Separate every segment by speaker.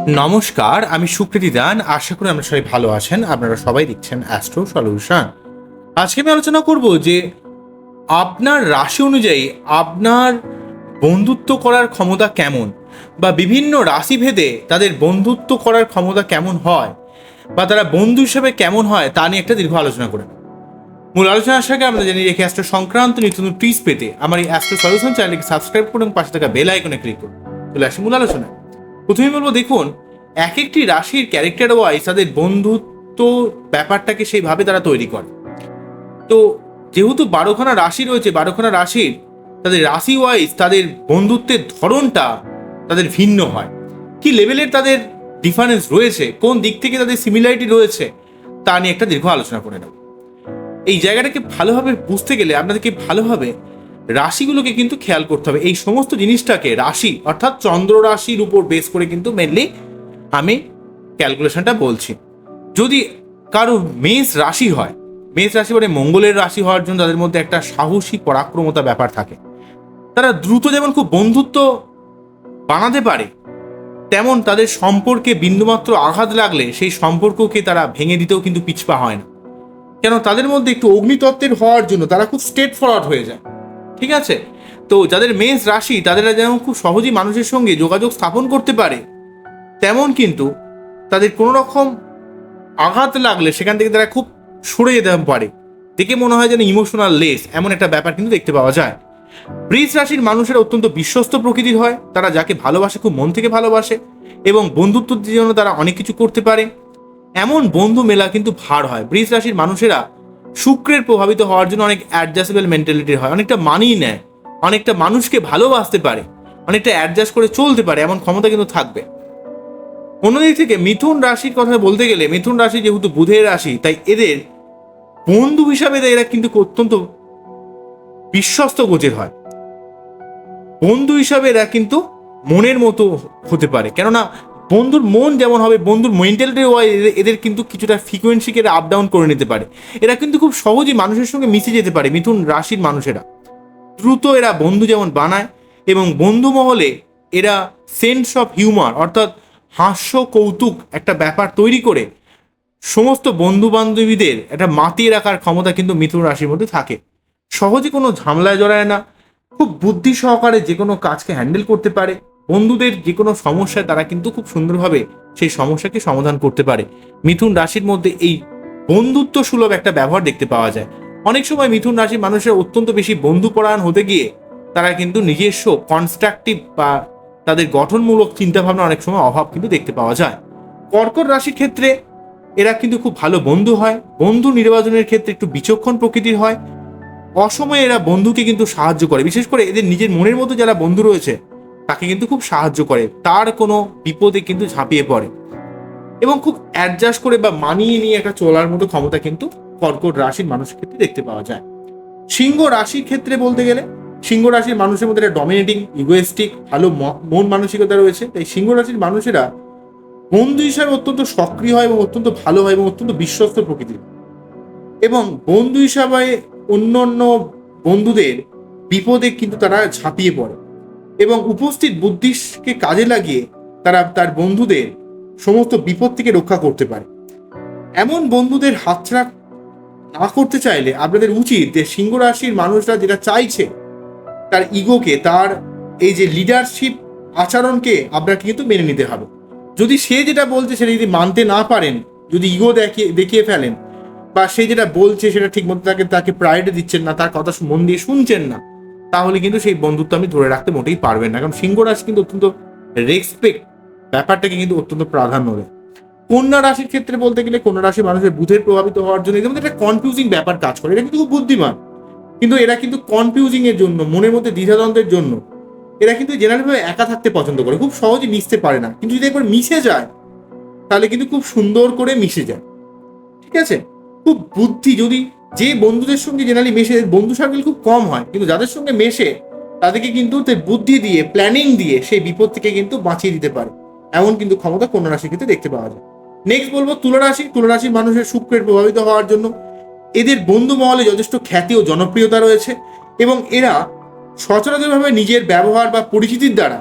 Speaker 1: নমস্কার, আমি সুকৃতি দান। আশা করি আমরা সবাই ভালো আছেন। আপনারা সবাই দেখছেন অ্যাস্ট্রো সলিউশন। আজকে আমি আলোচনা করব যে আপনার রাশি অনুযায়ী আপনার বন্ধুত্ব করার ক্ষমতা কেমন, বা বিভিন্ন রাশি ভেদে তাদের বন্ধুত্ব করার ক্ষমতা কেমন হয়, বা তারা বন্ধু হিসেবে কেমন হয় তা নিয়ে একটা দীর্ঘ আলোচনা করে। মূল আলোচনা আসার আগে আমরা জানিয়ে রেখে অ্যাস্ট্রো সংক্রান্ত নিত্য নতুন টিপস পেতে আমার এই অ্যাস্ট্রো সলিউশন চ্যানেলকে সাবস্ক্রাইব করুন এবং পাশে থাকা বেল আইকনে ক্লিক করুন। চলে আসি মূল আলোচনায়। প্রথমেই বলবো, দেখুন, এক একটি রাশির ক্যারেক্টার ওয়াইজ তাদের বন্ধুত্ব ব্যাপারটাকে সেইভাবে তারা তৈরি করে। তো যেহেতু 12খানা রাশি রয়েছে, 12খানা রাশির তাদের রাশি ওয়াইজ তাদের বন্ধুত্বের ধরনটা তাদের ভিন্ন হয়। কি লেভেলের তাদের ডিফারেন্স রয়েছে, কোন দিক থেকে তাদের সিমিলারিটি রয়েছে, তা নিয়ে একটা দীর্ঘ আলোচনা করে নেব। এই জায়গাটাকে ভালোভাবে বুঝতে গেলে আপনাদেরকে ভালোভাবে রাশিগুলোকে কিন্তু খেয়াল করতে হবে। এই সমস্ত জিনিসটাকে রাশি অর্থাৎ চন্দ্র রাশির উপর বেস করে কিন্তু মেনলি আমি ক্যালকুলেশনটা বলছি। যদি কারো মেষ রাশি হয়, মেষ রাশি মানে মঙ্গলের রাশি হওয়ার জন্য তাদের মধ্যে একটা সাহসী পরাক্রমতা ব্যাপার থাকে। তারা দ্রুত যেমন খুব বন্ধুত্ব বানাতে পারে, তেমন তাদের সম্পর্কে বিন্দুমাত্র আঘাত লাগলে সেই সম্পর্ককে তারা ভেঙে দিতেও কিন্তু পিছপা হয় না। কেন, তাদের মধ্যে একটু অগ্নিতত্ত্বের হওয়ার জন্য তারা খুব স্ট্রেট ফরওয়ার্ড হয়ে যায়। ঠিক আছে? তো যাদের মেষ রাশি তাদের যেমন খুব সহজেই মানুষের সঙ্গে যোগাযোগ স্থাপন করতে পারে, তেমন কিন্তু তাদের কোনো রকম আঘাত লাগলে সেখান থেকে তারা খুব সরে যেতে পারে। দেখে মনে হয় যেন ইমোশনাল লেস, এমন একটা ব্যাপার কিন্তু দেখতে পাওয়া যায়। বৃষ রাশির মানুষেরা অত্যন্ত বিশ্বস্ত প্রকৃতির হয়। তারা যাকে ভালোবাসে খুব মন থেকে ভালোবাসে এবং বন্ধুত্বের জন্য তারা অনেক কিছু করতে পারে। এমন বন্ধু মেলা কিন্তু ভার হয়। বৃষ রাশির মানুষেরা শুক্রের প্রভাবিত হওয়ার জন্য অনেক অ্যাডজাস্টেবল মেন্টালিটির হয়, অনেকটা মানিয়ে নেয়, অনেকটা মানুষকে ভালোবাসতে পারে, অনেকটা অ্যাডজাস্ট করে চলতে পারে, এমন ক্ষমতা কিন্তু থাকবে। অন্যদিক থেকে মিথুন রাশির কথা বলতে গেলে, মিথুন রাশি যেহেতু বুধের রাশি, তাই এদের বন্ধু হিসাবে এরা কিন্তু অত্যন্ত বিশ্বস্ত গোছের হয়। বন্ধু হিসাবে এরা কিন্তু মনের মতো হতে পারে, কেননা বন্ধুর মন যেমন হবে, বন্ধুর মেন্টালিটি এদের কিন্তু কিছুটা ফ্রিকোয়েন্সিকে এরা আপ ডাউন করে নিতে পারে। এরা কিন্তু খুব সহজেই মানুষের সঙ্গে মিশে যেতে পারে। মিথুন রাশির মানুষেরা দ্রুত এরা বন্ধু যেমন বানায়, এবং বন্ধু মহলে এরা সেন্স অফ হিউমার অর্থাৎ হাস্য কৌতুক একটা ব্যাপার তৈরি করে সমস্ত বন্ধু বান্ধবীদের একটা মাতিয়ে রাখার ক্ষমতা কিন্তু মিথুন রাশির মধ্যে থাকে। সহজে কোনো ঝামেলায় জড়ায় না, খুব বুদ্ধি সহকারে যে কোনো কাজকে হ্যান্ডেল করতে পারে। বন্ধুদের যে কোনো সমস্যায় তারা কিন্তু খুব সুন্দরভাবে সেই সমস্যাকে সমাধান করতে পারে। মিথুন রাশির মধ্যে এই বন্ধুত্ব সুলভ একটা ব্যবহার দেখতে পাওয়া যায়। অনেক সময় মিথুন রাশির মানুষের অত্যন্ত বেশি বন্ধুপরায়ণ হতে গিয়ে তারা কিন্তু নিজস্ব কনস্ট্রাকটিভ বা তাদের গঠনমূলক চিন্তাভাবনা অনেক সময় অভাব কিন্তু দেখতে পাওয়া যায়। কর্কট রাশির ক্ষেত্রে এরা কিন্তু খুব ভালো বন্ধু হয়। বন্ধু নির্বাচনের ক্ষেত্রে একটু বিচক্ষণ প্রকৃতির হয়। অসময়ে এরা বন্ধুকে কিন্তু সাহায্য করে, বিশেষ করে এদের নিজের মনের মতো যারা বন্ধু রয়েছে তাকে কিন্তু খুব সাহায্য করে, তার কোনো বিপদে কিন্তু ঝাঁপিয়ে পড়ে এবং খুব অ্যাডজাস্ট করে বা মানিয়ে নিয়ে একটা চলার মতো ক্ষমতা কিন্তু কর্কট রাশির মানুষের ক্ষেত্রে দেখতে পাওয়া যায়। সিংহ রাশির ক্ষেত্রে বলতে গেলে, সিংহ রাশির মানুষের মধ্যে একটা ডমিনেটিং, ইগোয়েস্টিক, ভালো মন মানসিকতা রয়েছে। তাই সিংহ রাশির মানুষেরা বন্ধু হিসাবে অত্যন্ত সক্রিয় হয় এবং অত্যন্ত ভালো হয় এবং অত্যন্ত বিশ্বস্ত প্রকৃতির, এবং বন্ধু হিসাবে অন্য অন্য বন্ধুদের বিপদে কিন্তু তারা ঝাঁপিয়ে পড়ে এবং উপস্থিত বুদ্ধিকে কাজে লাগিয়ে তারা তার বন্ধুদের সমস্ত বিপদ থেকে রক্ষা করতে পারে। এমন বন্ধুদের হাতছাড়া না করতে চাইলে আপনাদের উচিত যে সিংহ রাশির মানুষরা যেটা চাইছে তার ইগোকে, তার এই যে লিডারশিপ আচরণকে আপনাকে কিন্তু মেনে নিতে হবে। যদি সে যেটা বলছে সেটা যদি মানতে না পারেন, যদি ইগো দেখিয়ে ফেলেন, বা সে যেটা বলছে সেটা ঠিক মতো তাকে প্রায়োরিটি দিচ্ছেন না, তার কথা মন দিয়ে শুনছেন না, তাহলে কিন্তু সেই বন্ধুত্ব আপনি ধরে রাখতে মোটেই পারবেন না। কারণ সিংহ রাশি কিন্তু অত্যন্ত রেসপেক্ট ব্যাপারটাকে কিন্তু অত্যন্ত প্রাধান্য দেয়। কন্যা রাশির ক্ষেত্রে বলতে গেলে, কন্যা রাশির মানুষের বুধের প্রভাবিত হওয়ার জন্য এদের মধ্যে একটা কনফিউজিং ব্যাপার কাজ করে। এরা কিন্তু খুব বুদ্ধিমান, কিন্তু এরা কিন্তু কনফিউজিং এর জন্য, মনের মধ্যে দ্বিধাদ্বন্দ্বের জন্য এরা কিন্তু জেনারেলভাবে একা থাকতে পছন্দ করে, খুব সহজে মিশতে পারে না। কিন্তু যদি একবার মিশে যায় তাহলে কিন্তু খুব সুন্দর করে মিশে যায়। ঠিক আছে? খুব বুদ্ধি, যদি যে বন্ধুদের সঙ্গে জেনারেলি মেশে, বন্ধু সার্কেল খুব কম হয়, কিন্তু যাদের সঙ্গে মেশে তাদেরকে কিন্তু বুদ্ধি দিয়ে, প্ল্যানিং দিয়ে সেই বিপদ থেকে কিন্তু বাঁচিয়ে দিতে পারে। এমন কিন্তু ক্ষমতা কন্যা রাশির ক্ষেত্রে দেখতে পাওয়া যায়। নেক্সট বলবো তুলা রাশি। তুলা রাশির মানুষের শুক্রের প্রভাবিত হওয়ার জন্য এদের বন্ধু মহলে যথেষ্ট খ্যাতি ও জনপ্রিয়তা রয়েছে, এবং এরা সচরাচরভাবে নিজের ব্যবহার বা পরিচিতির দ্বারা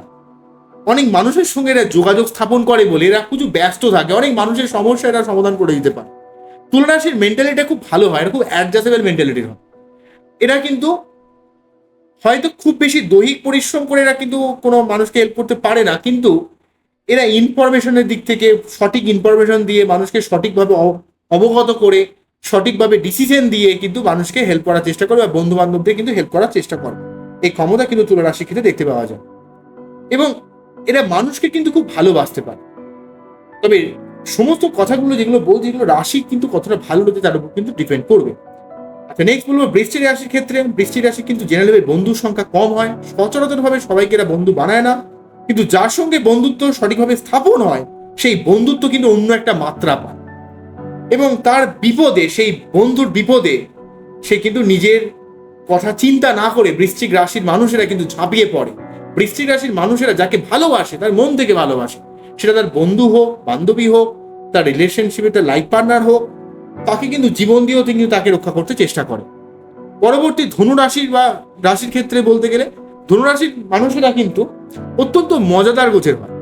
Speaker 1: অনেক মানুষের সঙ্গে এরা যোগাযোগ স্থাপন করে বলে এরা কিছু ব্যস্ত থাকে, অনেক মানুষের সমস্যা এরা সমাধান করে দিতে পারে। তুলা রাশির মেন্টালিটিটা খুব ভালো হয়, এরা খুব অ্যাডজাস্টেবল মেন্টালিটির হয়। এরা কিন্তু হয়তো খুব বেশি দৈহিক পরিশ্রম করে এরা কিন্তু কোনো মানুষকে হেল্প করতে পারে না, কিন্তু এরা ইনফরমেশনের দিক থেকে সঠিক ইনফরমেশন দিয়ে মানুষকে সঠিকভাবে অবগত করে সঠিকভাবে ডিসিশন দিয়ে কিন্তু মানুষকে হেল্প করার চেষ্টা করে বা বন্ধু বান্ধবদের কিন্তু হেল্প করার চেষ্টা করে। এই ক্ষমতা কিন্তু তুলা রাশির ক্ষেত্রে দেখতে পাওয়া যায় এবং এরা মানুষকে কিন্তু খুব ভালোবাসতে পারে। তবে সমস্ত কথাগুলো যেগুলো বলছে এগুলো রাশি কিন্তু কতটা ভালো হতে তার উপর কিন্তু ডিপেন্ড করবে। আচ্ছা, নেক্সট বলবো বৃশ্চিক রাশির ক্ষেত্রে। বৃশ্চিক রাশি কিন্তু জেনারেলি বন্ধুর সংখ্যা কম হয়, সচরাচরভাবে সবাইকে এরা বন্ধু বানায় না, কিন্তু যার সঙ্গে বন্ধুত্ব সঠিকভাবে স্থাপন হয় সেই বন্ধুত্ব কিন্তু অন্য একটা মাত্রা পায় এবং তার বিপদে, সেই বন্ধুর বিপদে সে কিন্তু নিজের কথা চিন্তা না করে বৃশ্চিক রাশির মানুষেরা কিন্তু ঝাঁপিয়ে পড়ে। বৃশ্চিক রাশির মানুষেরা যাকে ভালোবাসে, তার মন থেকে ভালোবাসে, সেটা তার বন্ধু হোক, বান্ধবী হোক, তার রিলেশনশিপে তার লাইফ পার্টনার হোক, তাকে কিন্তু জীবন দিয়েও কিন্তু তাকে রক্ষা করতে চেষ্টা করে। পরবর্তী ধনু রাশির বা রাশির ক্ষেত্রে বলতে গেলে ধনুরাশির মানুষেরা কিন্তু অত্যন্ত মজাদার গোছের হয়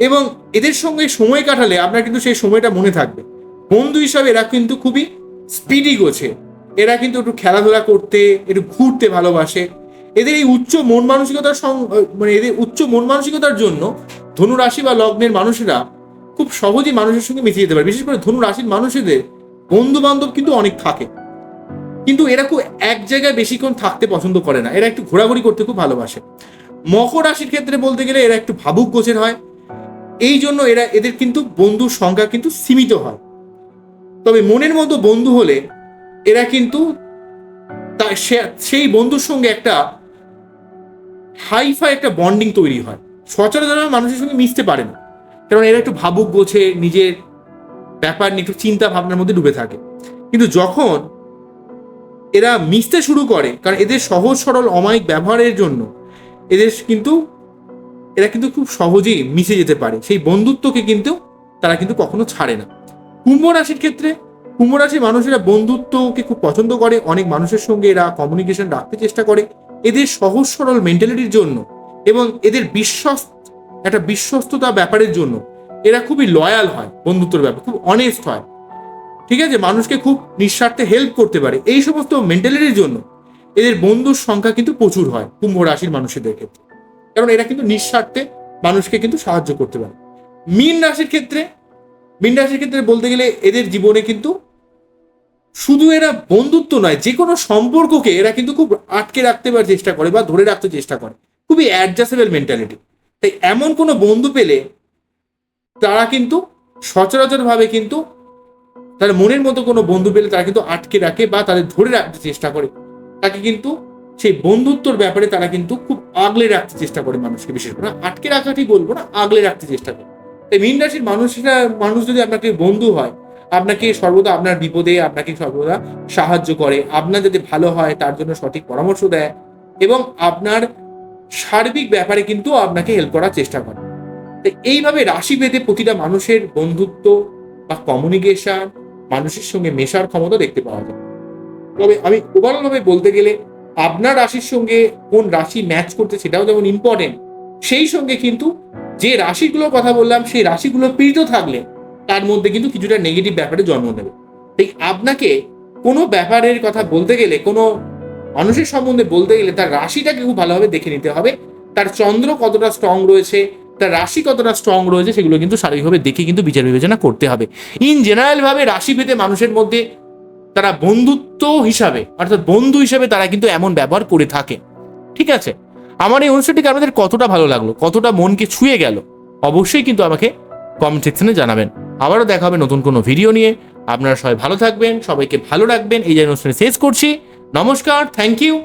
Speaker 1: এবং এদের সঙ্গে সময় কাটালে আপনার কিন্তু সেই সময়টা মনে থাকবে। বন্ধু হিসাবে এরা কিন্তু খুবই স্পিডি গোছে, এরা কিন্তু একটু খেলাধুলা করতে, একটু ঘুরতে ভালোবাসে। এদের এই উচ্চ মন মানসিকতার মানে এদের উচ্চ মন মানসিকতার জন্য ধনুরাশি বা লগ্নের মানুষেরা খুব সহজেই মানুষের সঙ্গে মিশে যেতে পারে। বিশেষ করে ধনুরাশির মানুষদের বন্ধু বান্ধব কিন্তু অনেক থাকে, কিন্তু এরা খুব এক জায়গায় বেশিক্ষণ থাকতে পছন্দ করে না, এরা একটু ঘোরাঘুরি করতে খুব ভালোবাসে। মকর রাশির ক্ষেত্রে বলতে গেলে এরা একটু ভাবুক গোছের হয়, এই জন্য এদের কিন্তু বন্ধুর সংখ্যা কিন্তু সীমিত হয়। তবে মনের মতো বন্ধু হলে এরা কিন্তু সেই বন্ধুর সঙ্গে একটা হাইফাই একটা বন্ডিং তৈরি হয়। সচরাচর মানুষের সঙ্গে মিশতে পারে না, কারণ এরা একটু ভাবুক গোছে, নিজের ব্যাপার নিয়ে একটু চিন্তা ভাবনার মধ্যে ডুবে থাকে। কিন্তু যখন এরা মিশতে শুরু করে, কারণ এদের সহজ সরল অমায়িক ব্যবহারের জন্য এরা কিন্তু খুব সহজেই মিশে যেতে পারে, সেই বন্ধুত্বকে কিন্তু তারা কিন্তু কখনো ছাড়ে না। কুম্ভ রাশির ক্ষেত্রে কুম্ভ রাশির মানুষেরা বন্ধুত্বকে খুব পছন্দ করে, অনেক মানুষের সঙ্গে এরা কমিউনিকেশন রাখতে চেষ্টা করে। এদের সহজ সরল মেন্টালিটির জন্য এবং এদের একটা বিশ্বস্ততা ব্যাপারের জন্য এরা খুবই লয়াল হয়, বন্ধুত্বের ব্যাপারে খুব অনেস্ট হয়, ঠিক আছে, মানুষকে খুব নিঃস্বার্থে হেল্প করতে পারে। এই সমস্ত মেন্টালিটির জন্য এদের বন্ধুর সংখ্যা কিন্তু প্রচুর হয় কুম্ভ রাশির মানুষদের ক্ষেত্রে, কারণ এরা কিন্তু নিঃস্বার্থে মানুষকে কিন্তু সাহায্য করতে পারে। মীন রাশির ক্ষেত্রে বলতে গেলে এদের জীবনে কিন্তু শুধু এরা বন্ধুত্ব নয়, যে কোনো সম্পর্ককে এরা কিন্তু খুব আটকে রাখতে চেষ্টা করে বা ধরে রাখতে চেষ্টা করে, খুবই অ্যাডজাস্টেবল মেন্টালিটি। তাই এমন কোনো বন্ধু পেলে তারা কিন্তু সচরাচরভাবে কিন্তু তার মনের মতো কোনো বন্ধু পেলে তারা কিন্তু আটকে রাখে বা তাদের ধরে রাখতে চেষ্টা করে, তাকে কিন্তু সেই বন্ধুত্বর ব্যাপারে তারা কিন্তু খুব আগলে রাখতে চেষ্টা করে মানুষকে, বিশেষ করে আটকে রাখাটি বলবো না, আগলে রাখতে চেষ্টা করে। তাই মীন রাশির মানুষ যদি আপনাকে বন্ধু হয়, আপনাকে সর্বদা আপনার বিপদে আপনাকে সর্বদা সাহায্য করে, আপনার যাতে ভালো হয় তার জন্য সঠিক পরামর্শ দেয় এবং আপনার সার্বিক ব্যাপারে কিন্তু আপনাকে হেল্প করার চেষ্টা করে। তাই এইভাবে রাশি ভেদে প্রতিটা মানুষের বন্ধুত্ব বা কমিউনিকেশন, মানুষের সঙ্গে মেশার ক্ষমতা দেখতে পাওয়া যায়। তবে আমি ওভারঅল ভাবে বলতে গেলে আপনার রাশির সঙ্গে কোন রাশি ম্যাচ করতে সেটাও যেমন ইম্পর্টেন্ট, সেই সঙ্গে কিন্তু যে রাশিগুলোর কথা বললাম সেই রাশিগুলো পীড়িত থাকলে তার মধ্যে কিন্তু কিছুটা নেগেটিভ ব্যাপারে জন্ম নেবে। তাই আপনাকে কোনো ব্যাপারের কথা বলতে গেলে, কোনো মানুষের সম্বন্ধে বলতে গেলে তার রাশিটাকে খুব ভালোভাবে দেখে নিতে হবে, তার চন্দ্র কতটা স্ট্রং রয়েছে, তার রাশি কতটা স্ট্রং রয়েছে, সেগুলো কিন্তু শারীরিকভাবে দেখে কিন্তু বিচার বিবেচনা করতে হবে। ইন জেনারেল ভাবে রাশি ভেদে মানুষের মধ্যে তারা বন্ধুত্ব হিসাবে অর্থাৎ বন্ধু হিসাবে তারা কিন্তু এমন ব্যবহার করে থাকে। ঠিক আছে, আমার এই অনুষ্ঠানটিকে আপনাদের কতটা ভালো লাগলো, কতটা মনকে ছুঁয়ে গেল, অবশ্যই কিন্তু আমাকে কমেন্ট সেকশনে জানাবেন। আবারও দেখা হবে নতুন কোনো ভিডিও নিয়ে। আপনারা সবাই ভালো থাকবেন, সবাইকে ভালো রাখবেন, এই যে অনুষ্ঠানে শেষ করছি। নমস্কার, থ্যাংক ইউ।